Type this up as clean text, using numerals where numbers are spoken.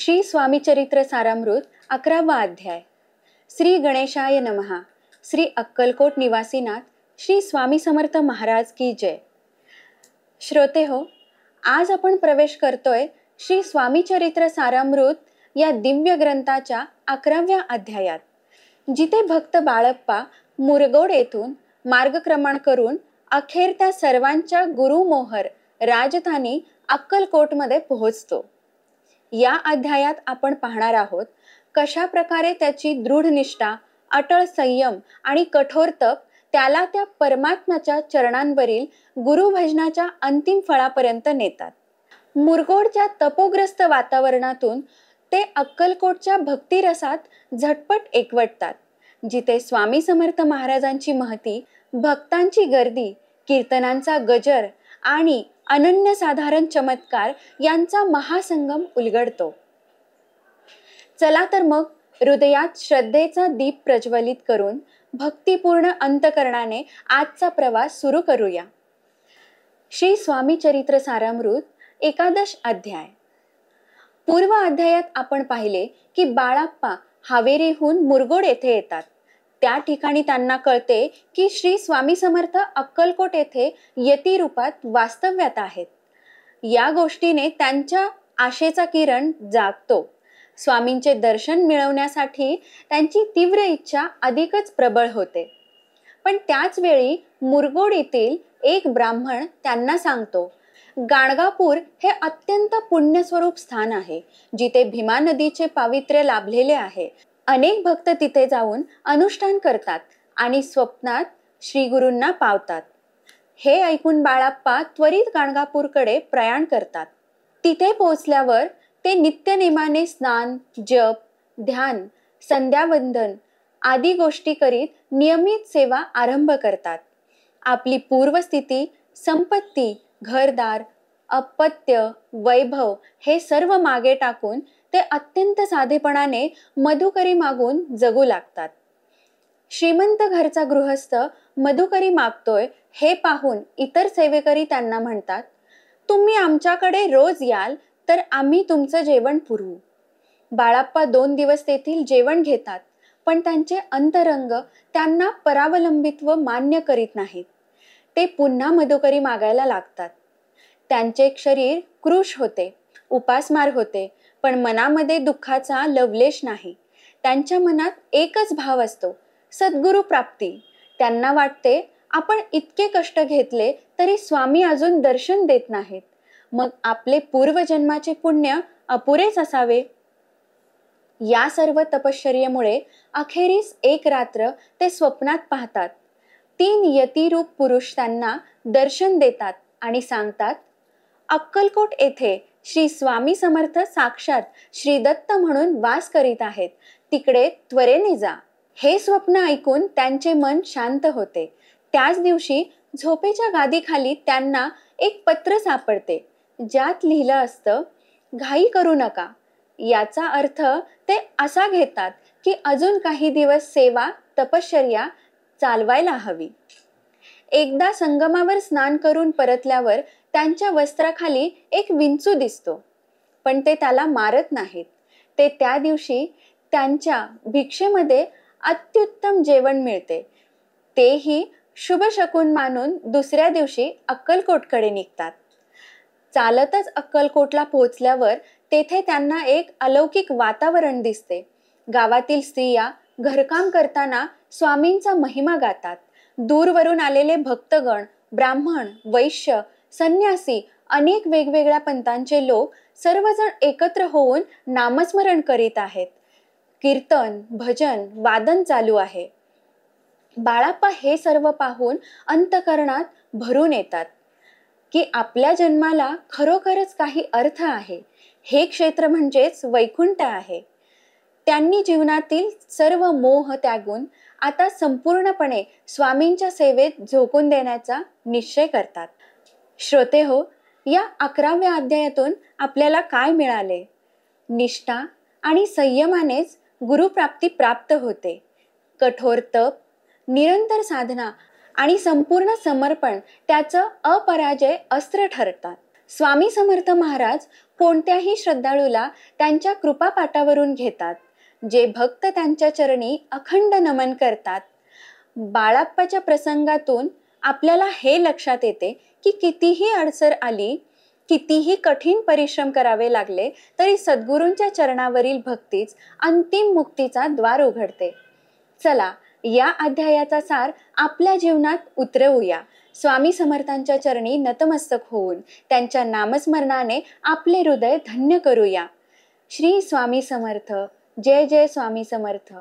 श्री स्वामी चरित्र सारामृत 11वा अध्याय. श्री गणेशाय नमः. श्री अक्कलकोट निवासीनाथ श्री स्वामी समर्थ महाराज की जय. श्रोते हो, आज आपण प्रवेश करतोय श्री स्वामी चरित्र सारामृत या दिव्य ग्रंथाच्या 11व्या अध्यायात, जिथे भक्त बाळप्पा मुरगोड येथून मार्गक्रमण करून अखेर त्या सर्वांच्या गुरुमोहर राजधानी अक्कलकोटमध्ये पोहोचतो. या अध्यायात आपण पाहणार आहोत कशा प्रकारे त्याची दृढ निष्ठा, अटळ संयम आणि कठोर तप त्याला त्या परमात्म्याच्या चरणांवरील गुरुभजनाच्या अंतिम फळापर्यंत नेतात. मुरगोडच्या तपोग्रस्त वातावरणातून ते अक्कलकोटच्या भक्तिरसात झटपट एकवटतात, जिथे स्वामी समर्थ महाराजांची महती, भक्तांची गर्दी, कीर्तनांचा गजर आणि अनन्यसाधारण चमत्कार यांचा महासंगम उलगडतो. चला तर मग हृदयात श्रद्धेचा दीप प्रज्वलित करून भक्तिपूर्ण अंतकरणाने आजचा प्रवास सुरू करूया. श्री स्वामी चरित्र सारामृत 11 अध्याय. पूर्व अध्यायात आपण पाहिले की बाळप्पा हावेरीहून मुरगोड येथे येतात. त्या ठिकाणी त्यांना कळते की श्री स्वामी समर्थ अक्कलकोट येथे यती रूपात वास्तव्यात आहेत. या गोष्टीने त्यांच्या आशेचा किरण जागतो. स्वामींचे दर्शन मिळवण्यासाठी त्यांची तीव्र इच्छा अधिकच प्रबळ होते. पण त्याच वेळी मुरगोड येथील एक ब्राह्मण त्यांना सांगतो, गाणगापूर हे अत्यंत पुण्यस्वरूप स्थान आहे, जिथे भीमा नदीचे पावित्र्य लाभलेले आहे. अनेक भक्त तिथे जाऊन अनुष्ठान करतात आणि स्वप्नात श्री गुरूंना पावतात. हे ऐकून बाळप्पा त्वरित गाणगापूरकडे प्रयाण करतात. तिथे पोहोचल्यावर ते नित्यनेमाने स्नान, जप, ध्यान, संध्यावंदन आदी गोष्टी करीत नियमित सेवा आरंभ करतात. आपली पूर्वस्थिती, संपत्ती, घरदार, अपत्य, वैभव हे सर्व मागे टाकून ते अत्यंत साधेपणाने मधुकरी मागून जगू लागतात. श्रीमंत घरचा गृहस्थ मधुकरी मागतोय हे पाहून इतर सेवेकरी त्यांना म्हणतात, तुम्ही आमच्याकडे रोज याल तर आम्ही तुमचं जेवण पुरवू. बाळप्पा 2 दिवस तेथील जेवण घेतात, पण त्यांचे अंतरंग त्यांना परावलंबित्व मान्य करीत नाहीत. ते पुन्हा मधुकरी मागायला लागतात. त्यांचे शरीर कृश होते, उपासमार होते, पण मनामध्ये दुःखाचा लवलेश नाही. त्यांच्या मनात एकच भाव असतो, सद्गुरु प्राप्ती. त्यांना वाटते, आपण इतके कष्ट घेतले तरी स्वामी अजून दर्शन देत नाहीत, मग आपले पूर्वजन्माचे पुण्य अपुरेच असावे. या सर्व तपश्चर्येमुळे अखेरीस एक रात्र ते स्वप्नात पाहतात. 3 यतिरूप पुरुष त्यांना दर्शन देतात आणि सांगतात, अक्कलकोट येथे श्री स्वामी समर्थ साक्षात श्री दत्त म्हणून वास करीत आहेत, तिकडे त्वरेने जा. हे स्वप्न ऐकून त्यांचे मन शांत होते. त्याच दिवशी झोपेच्या गादीखाली त्यांना एक पत्र सापडते, ज्यात लिहिलं असतं, घाई करू नका. याचा अर्थ ते असा घेतात की अजून काही दिवस सेवा, तपश्चर्या चालवायला हवी. एकदा संगमावर स्नान करून परतल्यावर त्यांच्या वस्त्राखाली एक विंचू दिसतो, पण ते त्याला मारत नाहीत. ते त्या दिवशी त्यांच्या भिक्षेमध्ये अत्युत्तम जेवण मिळते. तेही शुभ शकून मानून दुसऱ्या दिवशी अक्कलकोटकडे निघतात. चालतच अक्कलकोटला पोहोचल्यावर तेथे त्यांना एक अलौकिक वातावरण दिसते. गावातील स्त्रिया घरकाम करताना स्वामींचा महिमा गातात. दूरवरून आलेले भक्तगण, ब्राह्मण, वैश्य, संन्यासी, अनेक वेगवेगळ्या पंथांचे लोक सर्वजण एकत्र होऊन नामस्मरण करीत आहेत. कीर्तन, भजन, वादन चालू आहे. बाळप्पा हे सर्व पाहून अंतकरणात भरून येतात की आपल्या जन्माला खरोखरच काही अर्थ आहे. हे क्षेत्र म्हणजेच वैकुंठ आहे. त्यांनी जीवनातील सर्व मोह त्यागून आता संपूर्णपणे स्वामींच्या सेवेत झोकून देण्याचा निश्चय करतात. श्रोते हो, या 11व्या अध्यायातून आपल्याला काय मिळाले? निष्ठा आणि संयमानेच गुरुप्राप्ती प्राप्त होते. कठोर तप, निरंतर साधना आणि संपूर्ण समर्पण त्याचं अपराजय अस्त्र ठरतात. स्वामी समर्थ महाराज कोणत्याही श्रद्धाळूला त्यांच्या कृपापाटावरून घेतात. जे भक्त त्यांच्या चरणी अखंड नमन करतात. बाळाप्पाच्या प्रसंगातून आपल्याला हे लक्षात येते की कितीही अडसर आली, कितीही कठीण परिश्रम करावे लागले तरी सद्गुरूंच्या चरणावरील भक्तीच अंतिम मुक्तीचा द्वार उघडते. चला या अध्यायाचा सार आपल्या जीवनात उतरवूया. स्वामी समर्थांच्या चरणी नतमस्तक होऊन त्यांच्या नामस्मरणाने आपले हृदय धन्य करूया. श्री स्वामी समर्थ. जय जय स्वामी समर्थ.